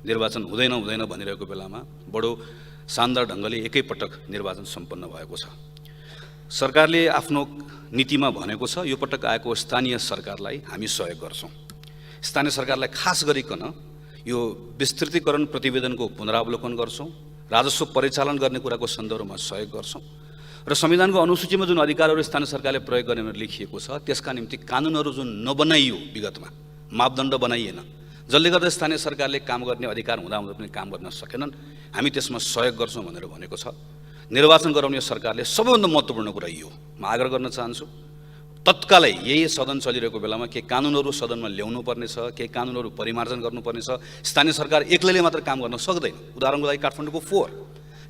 निर्वाचन हुँदैन हुँदैन भनिरहेको बेलामा बडो शानदार ढङ्गले एकैपटक निर्वाचन सम्पन्न भएको छ। सरकारले आफ्नो नीतिमा भनेको छ यो पटक आएको स्थानीय सरकारलाई हामी सहयोग गर्छौँ। स्थानीय सरकारलाई खास गरिकन यो विस्तृतीकरण प्रतिवेदनको पुनरावलोकन गर्छौँ, राजस्व परिचालन गर्ने कुराको सन्दर्भमा सहयोग गर्छौँ र संविधानको अनुसूचीमा जुन अधिकारहरू स्थानीय सरकारले प्रयोग गर्ने भनेर लेखिएको छ त्यसका निम्ति कानुनहरू जुन नबनाइयो, विगतमा मापदण्ड बनाइएन, जसले गर्दा स्थानीय सरकारले काम गर्ने अधिकार हुँदाहुँदा पनि काम गर्न सकेनन्, हामी त्यसमा सहयोग गर्छौँ भनेर भनेको छ। निर्वाचन गराउने सरकारले सबैभन्दा महत्त्वपूर्ण कुरा यो म आग्रह गर्न चाहन्छु, तत्कालै यही सदन चलिरहेको बेलामा के कानुनहरू सदनमा ल्याउनु पर्नेछ, के कानुनहरू परिमार्जन गर्नुपर्नेछ। स्थानीय सरकार एक्लैले मात्र काम गर्न सक्दैन। उदाहरणको लागि काठमाडौँको फोहोर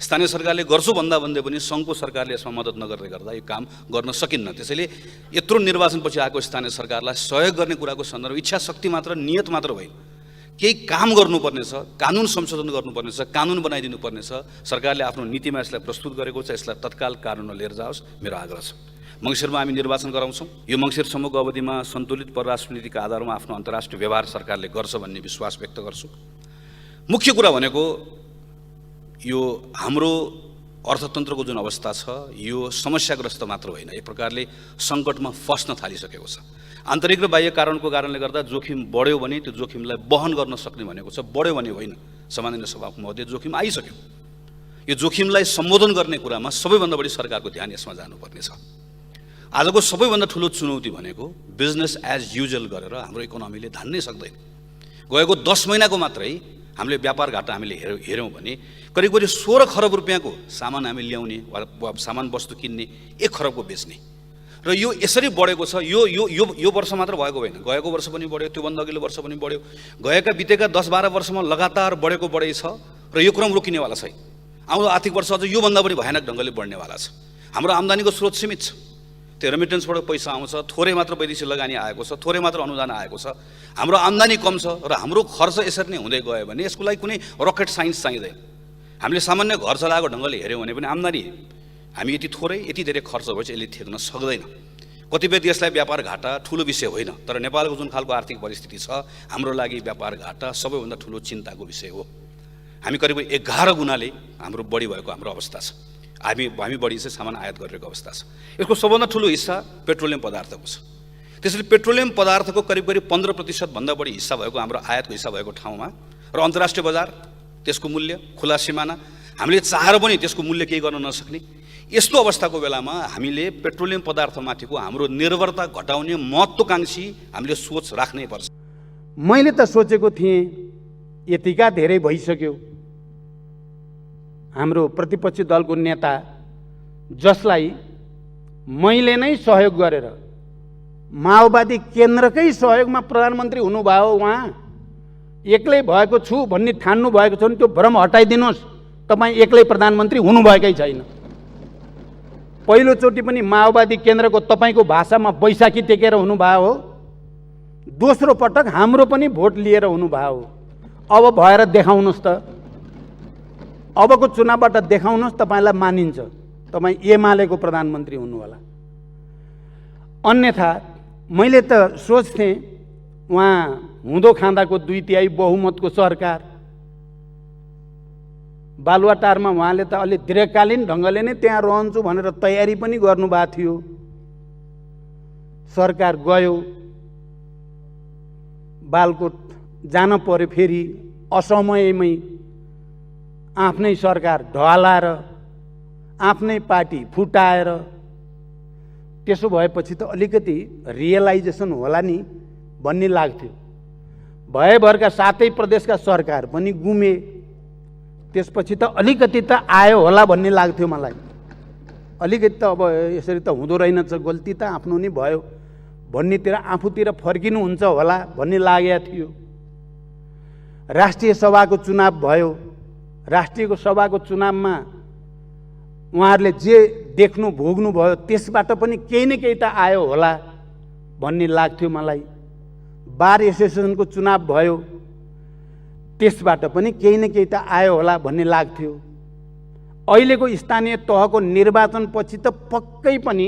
स्थानीय सरकारले गर्छु भन्दा भन्दै पनि सङ्घको सरकारले यसमा मद्दत नगर्दै गर्दा यो काम गर्न सकिन्न। त्यसैले यत्रो निर्वाचनपछि आएको स्थानीय सरकारलाई सहयोग गर्ने कुराको सन्दर्भ इच्छा शक्ति मात्र, नियत मात्र होइन, केही काम गर्नुपर्नेछ, कानुन संशोधन गर्नुपर्नेछ, कानुन बनाइदिनुपर्नेछ। सरकारले आफ्नो नीतिमा यसलाई प्रस्तुत गरेको छ, यसलाई तत्काल कानुनमा लिएर जाओस्, मेरो आग्रह छ। मङ्सिरमा हामी निर्वाचन गराउँछौँ। यो मङ्सिरसम्मको अवधिमा सन्तुलित परराष्ट्र नीतिका आधारमा आफ्नो अन्तर्राष्ट्रिय व्यवहार सरकारले गर्छ भन्ने विश्वास व्यक्त गर्छु। मुख्य कुरा भनेको यो हाम्रो अर्थतन्त्रको जुन अवस्था छ यो समस्याग्रस्त मात्र होइन, एक प्रकारले सङ्कटमा फस्न थालिसकेको छ। आन्तरिक र बाह्य कारणको कारणले गर्दा जोखिम बढ्यो भने त्यो जोखिमलाई वहन गर्न सक्ने भनेको छ, बढ्यो भने होइन। सामान्य सभाको महोदय, जोखिम आइसक्यो, यो जोखिमलाई सम्बोधन गर्ने कुरामा सबैभन्दा बढी सरकारको ध्यान यसमा जानुपर्नेछ। आजको सबैभन्दा ठुलो चुनौती भनेको बिजनेस एज युजुअल गरेर हाम्रो इकोनोमीले धान्नै सक्दैन। गएको 10 महिनाको मात्रै हामीले व्यापार घाटा हामीले हेऱ्यौँ भने करिब 16 खरब रुपियाँको सामान हामी ल्याउने वा सामान वस्तु किन्ने 1 खरबको बेच्ने र यो यसरी बढेको छ। यो वर्ष मात्र भएको होइन, गएको वर्ष पनि बढ्यो, त्योभन्दा अघिल्लो वर्ष पनि बढ्यो, गएका बितेका 10-12 वर्षमा लगातार बढेको बढै छ र यो क्रम रोकिनेवाला छैन। आउँदो आर्थिक वर्ष अझ योभन्दा बढी भयानक ढङ्गले बढ्नेवाला छ। हाम्रो आम्दानीको स्रोत सीमित छ, त्यो रेमिटेन्सबाट पैसा आउँछ, थोरै मात्र वैदेशिक लगानी आएको छ, थोरै मात्र अनुदान आएको छ। हाम्रो आम्दानी कम छ र हाम्रो खर्च यसरी नै हुँदै गयो भने यसको लागि कुनै रकेट साइन्स चाहिँदैन। हामीले सामान्य घर चलाएको ढङ्गले हेऱ्यौँ भने पनि आम्दानी हामी यति थोरै यति धेरै खर्च भएपछि यसले थेक्न सक्दैन। कतिपय देशलाई व्यापार घाटा ठुलो विषय होइन, तर नेपालको जुन खालको आर्थिक परिस्थिति छ हाम्रो लागि व्यापार घाटा सबैभन्दा ठुलो चिन्ताको विषय हो। हामी करिब 11 गुणाले हाम्रो बढी भएको हाम्रो अवस्था छ। हामी बढी चाहिँ सामान आयात गरिरहेको अवस्था छ। यसको सबभन्दा ठुलो हिस्सा पेट्रोलियम पदार्थको छ। त्यसैले पेट्रोलियम पदार्थको करिब 15% भन्दा बढी हिस्सा भएको हाम्रो आयातको हिस्सा भएको ठाउँमा र अन्तर्राष्ट्रिय बजार, त्यसको मूल्य, खुला सिमाना, हामीले चाहेर पनि त्यसको मूल्य केही गर्न नसक्ने यस्तो अवस्थाको बेलामा हामीले पेट्रोलियम पदार्थमाथिको हाम्रो निर्भरता घटाउने महत्त्वकांक्षी हामीले सोच राख्नै पर्छ। मैले त सोचेको थिएँ यतिका धेरै भइसक्यो, हाम्रो प्रतिपक्षी दलको नेता जसलाई मैले नै सहयोग गरेर माओवादी केन्द्रकै सहयोगमा प्रधानमन्त्री हुनुभयो, उहाँ एक्लै भएको छु भन्ने ठान्नु भएको छ भने त्यो भ्रम हटाइदिनुहोस्। तपाईँ एक्लै प्रधानमन्त्री हुनुभएकै छैन। पहिलोचोटि पनि माओवादी केन्द्रको तपाईँको भाषामा बैशाखी टेकेर हुनुभयो हो, दोस्रो पटक हाम्रो पनि भोट लिएर हुनुभयो हो। अब भएर देखाउनुहोस् त, अबको चुनावबाट देखाउनुहोस्, तपाईँलाई मानिन्छ, तपाईँ एमालेको प्रधानमन्त्री हुनुहोला। अन्यथा मैले त सोच्थेँ उहाँ हुँदो खाँदाको 2/3 बहुमतको सरकार, बालुवाटारमा उहाँले त अलि दीर्घकालीन ढङ्गले नै त्यहाँ रहन्छु भनेर तयारी पनि गर्नुभएको थियो। सरकार गयो, बालकोट जान पर्यो, फेरि असमयमै आफ्नै सरकार ढलाएर आफ्नै पार्टी फुटाएर, त्यसो भएपछि त अलिकति रियलाइजेसन होला नि भन्ने लाग्थ्यो। भएभरका 7 प्रदेशका सरकार पनि गुमे, त्यसपछि त अलिकति त आयो होला भन्ने लाग्थ्यो मलाई। अलिकति त अब यसरी त हुँदो रहेनछ, गल्ती त आफ्नो नि भयो भन्नेतिर आफूतिर फर्किनुहुन्छ होला भन्ने लागेको थियो। राष्ट्रिय सभाको चुनाव भयो, राष्ट्रिय सभाको चुनावमा उहाँहरूले जे देख्नु भोग्नु भयो त्यसबाट पनि केही न केही त आयो होला भन्ने लाग्थ्यो मलाई। बार एसोसिएसनको चुनाव भयो, त्यसबाट पनि केही न केही त आयो होला भन्ने लाग्थ्यो। अहिलेको स्थानीय तहको निर्वाचनपछि त पक्कै पनि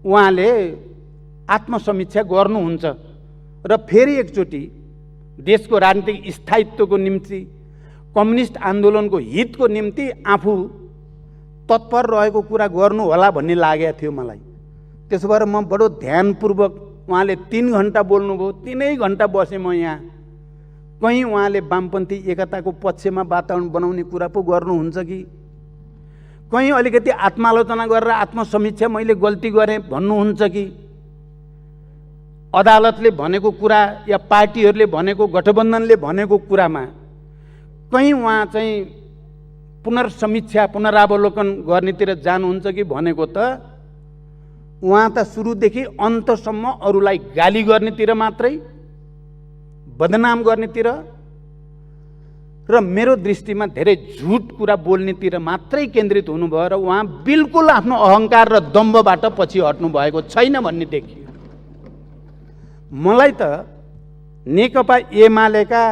उहाँले आत्मसमीक्षा गर्नुहुन्छ र फेरि एकचोटि देशको राजनीतिक स्थायित्वको निम्ति, कम्युनिस्ट आन्दोलनको हितको निम्ति आफू तत्पर रहेको कुरा गर्नु होला भन्ने लागेको थियो मलाई। त्यसो भएर म बडो ध्यानपूर्वक, उहाँले 3 घन्टा बोल्नुभयो, 3 घन्टा बसेँ म यहाँ। कहीँ उहाँले वामपन्थी एकताको पक्षमा वातावरण बनाउने कुरा पो गर्नुहुन्छ कि कहीँ अलिकति आत्मालोचना गरेर आत्मसमीक्षा मैले गल्ती गरेँ भन्नुहुन्छ कि अदालतले भनेको कुरा या पार्टीहरूले भनेको, गठबन्धनले भनेको कुरामा कहीँ उहाँ चाहिँ पुनर्समीक्षा, पुनरावलोकन गर्नेतिर जानुहुन्छ कि भनेको त उहाँ त सुरुदेखि अन्तसम्म अरूलाई गाली गर्नेतिर मात्रै, बदनाम गर्नेतिर र मेरो दृष्टिमा धेरै झुट कुरा बोल्नेतिर मात्रै केन्द्रित हुनुभयो र उहाँ बिल्कुल आफ्नो अहङ्कार र दम्भबाट पछि हट्नु भएको छैन भन्ने देखियो। मलाई त नेकपा एमालेका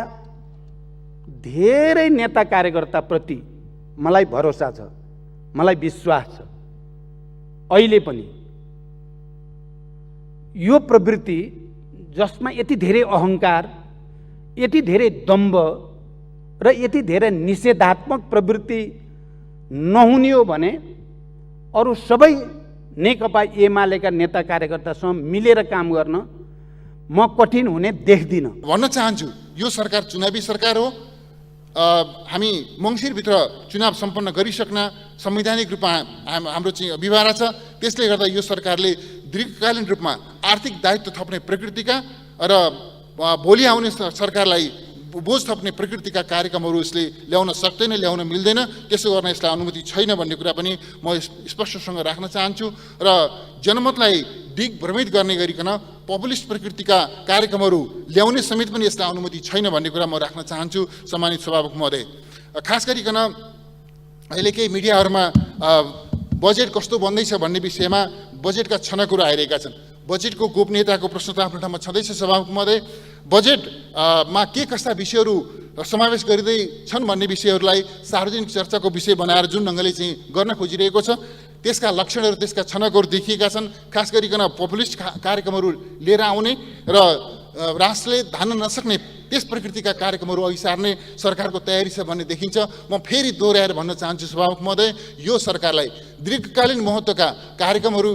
धेरै नेता कार्यकर्ताप्रति मलाई भरोसा छ, मलाई विश्वास छ। अहिले पनि यो प्रवृत्ति जसमा यति धेरै अहङ्कार, यति धेरै दम्भ र यति धेरै निषेधात्मक प्रवृत्ति नहुने हो भने अरू सबै नेकपा एमालेका नेता कार्यकर्तासँग मिलेर काम गर्न म कठिन हुने देख्दिनँ। भन्न चाहन्छु, यो सरकार चुनावी सरकार हो। हामी मङ्सिरभित्र चुनाव सम्पन्न गरिसक्न संवैधानिक रूपमा हाम्रो चाहिँ अभिभारा छ। त्यसले गर्दा यो सरकारले दीर्घकालीन रूपमा आर्थिक दायित्व थप्ने प्रकृतिका र भोलि आउने सरकारलाई बोझ थप्ने प्रकृतिका कार्यक्रमहरू यसले ल्याउन सक्दैन, ल्याउन मिल्दैन। त्यसो गर्न यसलाई अनुमति छैन भन्ने कुरा पनि म स्पष्टसँग राख्न चाहन्छु र जनमतलाई दिग्भ्रमित गर्ने गरिकन पपुलिस्ट प्रकृतिका कार्यक्रमहरू ल्याउने समेत पनि यसलाई अनुमति छैन भन्ने कुरा म राख्न चाहन्छु। सम्मानित सभामुख महोदय, खास गरिकन अहिले केही मिडियाहरूमा बजेट कस्तो बन्दैछ भन्ने विषयमा बजेटका छनकहरू आइरहेका छन्। बजेटको गोपनीयताको प्रश्न त आफ्नो ठाउँमा छँदैछ सभामुख महोदय। बजेटमा के कस्ता विषयहरू समावेश गरिँदैछन् भन्ने विषयहरूलाई सार्वजनिक चर्चाको विषय बनाएर जुन ढङ्गले चाहिँ गर्न खोजिरहेको छ, त्यसका लक्षणहरू, त्यसका छनकहरू देखिएका छन्। खास गरिकन पपुलिस्ट कार्यक्रमहरू लिएर आउने र राष्ट्रले धान्न नसक्ने त्यस प्रकृतिका कार्यक्रमहरू अघि सार्ने सरकारको तयारी छ भन्ने देखिन्छ। म फेरि दोहोऱ्याएर भन्न चाहन्छु सभामुख महोदय, यो सरकारलाई दीर्घकालीन महत्त्वका कार्यक्रमहरू,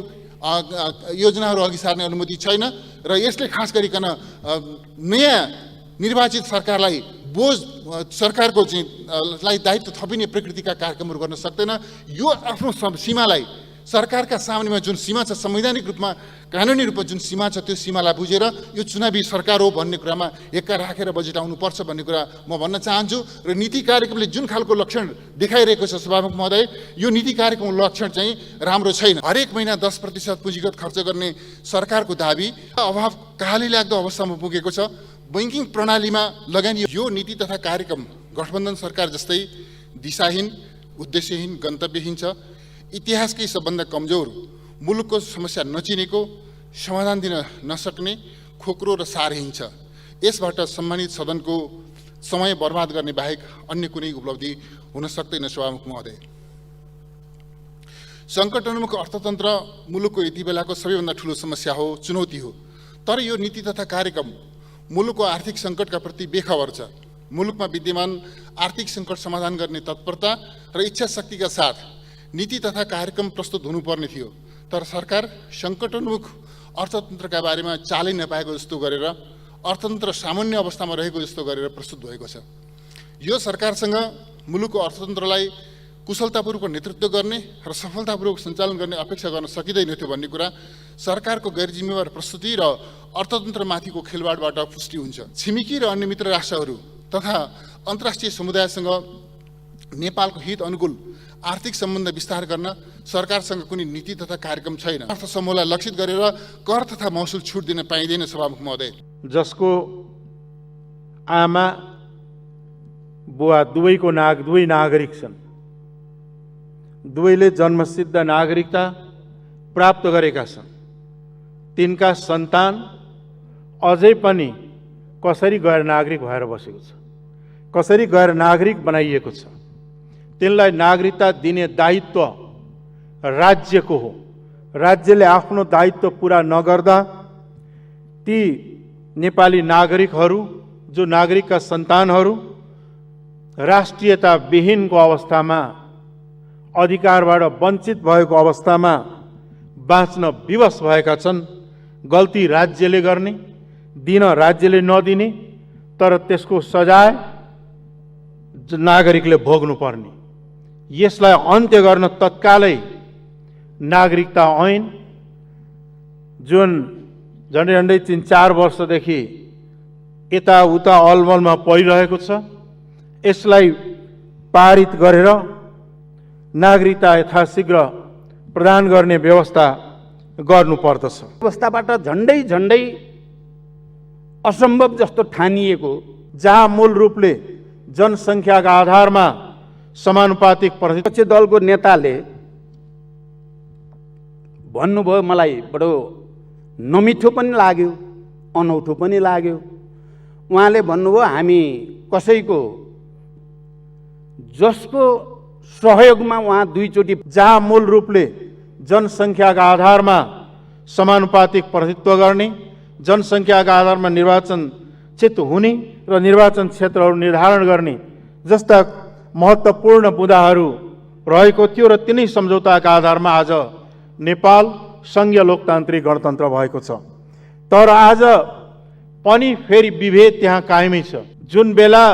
योजनाहरू अघि सार्ने अनुमति छैन र यसले खास गरिकन नयाँ निर्वाचित सरकारलाई बोझ, सरकारको चाहिँ लाई दायित्व थपिने प्रकृतिका कार्यक्रमहरू गर्न सक्दैन। यो आफ्नो सीमालाई, सरकारका सामनेमा जुन सीमा छ, संवैधानिक रूपमा, कानुनी रूपमा जुन सीमा छ, त्यो सीमालाई बुझेर यो चुनावी सरकार हो भन्ने कुरामा एक्का राखेर बजेट आउनुपर्छ भन्ने कुरा म भन्न चाहन्छु। र नीति कार्यक्रमले जुन खालको लक्षण देखाइरहेको छ सभामुख महोदय, यो नीति कार्यक्रमको लक्षण चाहिँ राम्रो छैन। हरेक महिना 10% पुँजीगत खर्च गर्ने सरकारको दाबी अभाव कहाली लाग्दो अवस्थामा पुगेको छ। बैङ्किङ प्रणालीमा लगानी यो नीति तथा कार्यक्रम गठबन्धन सरकार जस्तै दिशाहीन, उद्देश्यहीन, गन्तव्यहीन छ। इतिहासकै सबभन्दा कमजोर, मुलुकको समस्या नचिनेको, समाधान दिन नसक्ने, खोक्रो र सारहीन छ। यसबाट सम्मानित सदनको समय बर्बाद गर्ने बाहेक अन्य कुनै उपलब्धि हुन सक्दैन सभामुख महोदय। सङ्कटोन्मुख अर्थतन्त्र मुलुकको यति बेलाको सबैभन्दा ठुलो समस्या हो, चुनौती हो। तर यो नीति तथा कार्यक्रम मुलुकको आर्थिक सङ्कटका प्रति बेखबर छ। मुलुकमा विद्यमान आर्थिक सङ्कट समाधान गर्ने तत्परता र इच्छा शक्तिका साथ नीति तथा कार्यक्रम प्रस्तुत हुनुपर्ने थियो। तर सरकार सङ्कटोन्मुख अर्थतन्त्रका बारेमा चालै नपाएको जस्तो गरेर, अर्थतन्त्र सामान्य अवस्थामा रहेको जस्तो गरेर प्रस्तुत भएको छ। यो सरकारसँग मुलुकको अर्थतन्त्रलाई कुशलतापूर्वक नेतृत्व गर्ने र सफलतापूर्वक सञ्चालन गर्ने अपेक्षा गर्न सकिँदैन थियो भन्ने कुरा सरकारको गैरजिम्मेवार प्रस्तुति र अर्थतन्त्रमाथिको खेलवाडबाट पुष्टि हुन्छ। छिमेकी र अन्य मित्र राष्ट्रहरू तथा अन्तर्राष्ट्रिय समुदायसँग नेपालको हित अनुकूल आर्थिक सम्बन्ध विस्तार गर्न सरकारसँग कुनै नीति तथा कार्यक्रम छैन। अर्थ समूहलाई लक्षित गरेर कर तथा महसुल छुट दिन पाइँदैन सभामुख महोदय। जसको आमा बुवा दुवै नागरिक छन्, दुवैले जन्मसिद्ध नागरिकता प्राप्त गरेका छन्, तिनका सन्तान अझै पनि कसरी गैर नागरिक भएर बसेको छ, कसरी गैर नागरिक बनाइएको छ, तिनलाई नागरिकता दिने दायित्व राज्यको हो। राज्यले आफ्नो दायित्व पुरा नगर्दा ती नेपाली नागरिकहरू जो नागरिकका सन्तानहरू राष्ट्रियता विहीनको अवस्थामा अधिकारबाट वञ्चित भएको अवस्थामा बाँच्न विवश भएका छन्। गल्ती राज्यले गर्ने, दिन राज्यले नदिने, तर त्यसको सजाय नागरिकले भोग्नुपर्ने। यसलाई अन्त्य गर्न तत्कालै नागरिकता ऐन जुन झन्डै 3-4 वर्षदेखि यताउता अलमलमा परिरहेको छ, यसलाई पारित गरेर नागरिकता यथाशीघ्र प्रदान गर्ने व्यवस्था गर्नुपर्दछ। अवस्थाबाट झन्डै असम्भव जस्तो ठानिएको, जहाँ मूल रूपले जनसङ्ख्याका आधारमा समानुपातिक विपक्षी दलको नेताले भन्नुभयो, मलाई बडो नमिठो पनि लाग्यो, अनौठो पनि लाग्यो। उहाँले भन्नुभयो, हामी कसैको जसको सहयोगमा उहाँ 2 चोटि, जहाँ मूल रूपले जनसङ्ख्याका आधारमा समानुपातिक प्रतिनिधित्व गर्ने, जनसङ्ख्याका आधारमा निर्वाचन क्षेत्र हुने र निर्वाचन क्षेत्रहरू निर्धारण गर्ने जस्ता महत्त्वपूर्ण मुद्दाहरू रहेको थियो र तिनै सम्झौताका आधारमा आज नेपाल सङ्घीय लोकतान्त्रिक गणतन्त्र भएको छ। तर आज पनि फेरि विभेद त्यहाँ कायमै छ। जुन बेला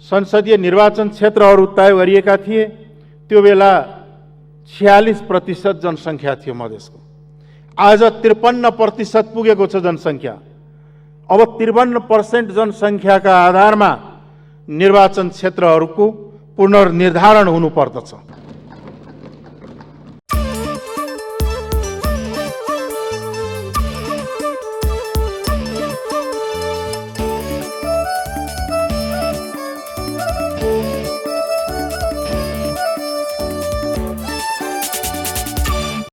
संसदीय निर्वाचन क्षेत्रहरू तय गरिएका थिए, त्यो बेला 46% जनसङ्ख्या थियो मधेसको। आज 53% पुगेको छ जनसङ्ख्या। अब 53% जनसङ्ख्याका आधारमा निर्वाचन क्षेत्रहरूको पुनर्निर्धारण हुनुपर्दछ।